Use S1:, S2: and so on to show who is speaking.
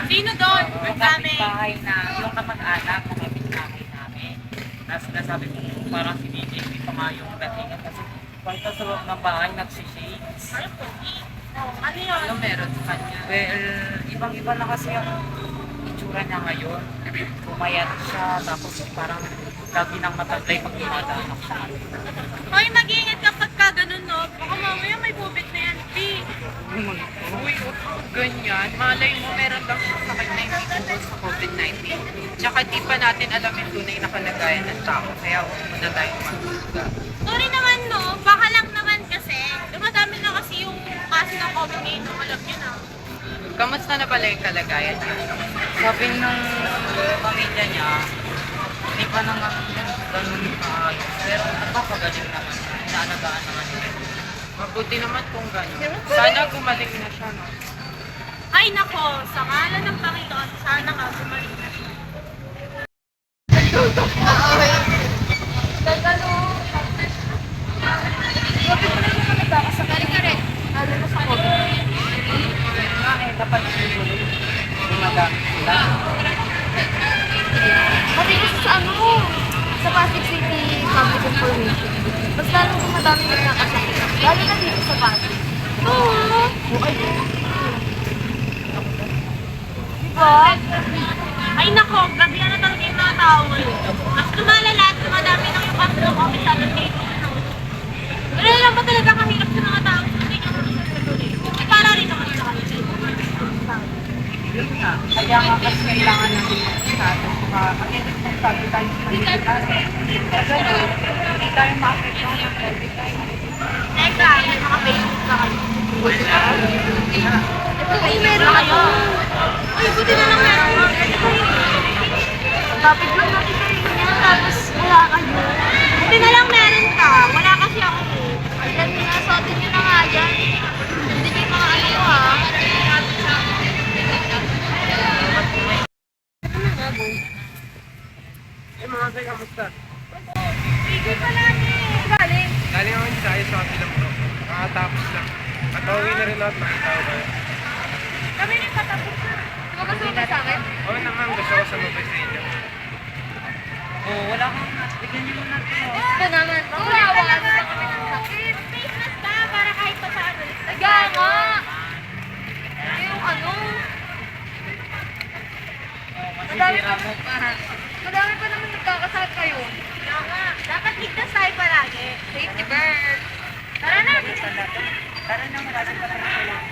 S1: Sino doon? Ang dami.
S2: Kapitbahay na, yung kamag-anak ng kapitbahay namin. Tapos sinasabi ko parang si DJ, hindi pa nga yung datingan kasi pagka sa loob ng bahay nagsishades.
S1: Ay, pogi. Oh, ano yun?
S2: Ano meron sa kanya? Well, ibang-iba na kasi ang itsura niya ngayon. Pumayat siya, tapos parang lagi nang mataglay pag dumadaanak siya.
S1: Hoy, mag-iingat kapag ka ganun, no? Baka mamaya may bubit na yan, P.
S3: Uy, ganyan. Malay mo, meron lang sakit na hindi tungkol sa COVID-19. Tsaka di pa natin alam yung tunay na kalagayan ng tao. Kaya huwag muna tayong magduda.
S1: Sorry naman, no? Baka lang naman kasi. Dumadami na kasi yung kaso ng COVID ngayon, alam nyo na.
S3: Kamusta na pala yung kalagayan niya?
S2: Sabi ng pamilya niya, hindi pa naman ganun kaayos. Pero napapagaling naman. Inaalagaan naman niya.
S3: Mabuti naman kung gano'n. Sana gumaling na siya, no?
S1: Ay, nako. Sa ngalan ng Panginoon, sana nga bumalik na siya.
S2: Dapat siguro gumagamit sila.
S4: Pati kasi sa ano, sa Pasig City Public Information. Mas lalong dumadami nagkakasakit. Lalo na dito sa Pasig. Oo.
S1: Diba? Ay, nako. Grabe na talaga yung mga tao ngayon. Mas lumalala at dumadami ng yung kaso ng COVID sa atin dito. Pero alam mo talaga kahirap sa mga tao. Hindi nyo ay para rin naman sa kanila.
S2: Yun nga. Kaya nga kasi kailangan natin natin mag-edit kung sabi tayo sa Pilipinas. Kasi hindi tayo makakita ng COVID-19.
S1: Teka, may mga Facebook na kayo.
S4: Ay, meron ako.
S1: Ay, buti na lang meron.
S4: Topic lang natin kayo niya, tapos wala kayo.
S1: Buti na lang meron ka. Wala kasi ako.
S4: Ayan nga, sa atin yun na nga dyan. Hindi niyo yung mga ano ko ha.
S3: Eh, mga say, kamusta?
S1: Sige pala galing.
S3: Galing ako sa ayos sa kabilang bro. Nakatapos lang. At okay na rin lahat, nakita ko kayo.
S1: Kami rin patapos na.
S4: Di ba gusto mo sa akin?
S3: Oo naman, gusto ko sumabay sa inyo.
S2: Oo, wala kang bigyan niyo muna ito.
S4: Ito naman. Wala, wala na kami ng sakit.
S1: Face mask ka para kahit pa paano.
S4: Kaya nga. Yung ano,
S2: Masisira mo.
S4: madami pa naman nagkakasakit kayo.
S1: Kaya nga, dapat ligtas tayo palagi.
S4: Safety bird.
S1: Tara na.
S2: Tara na, marami pa naman.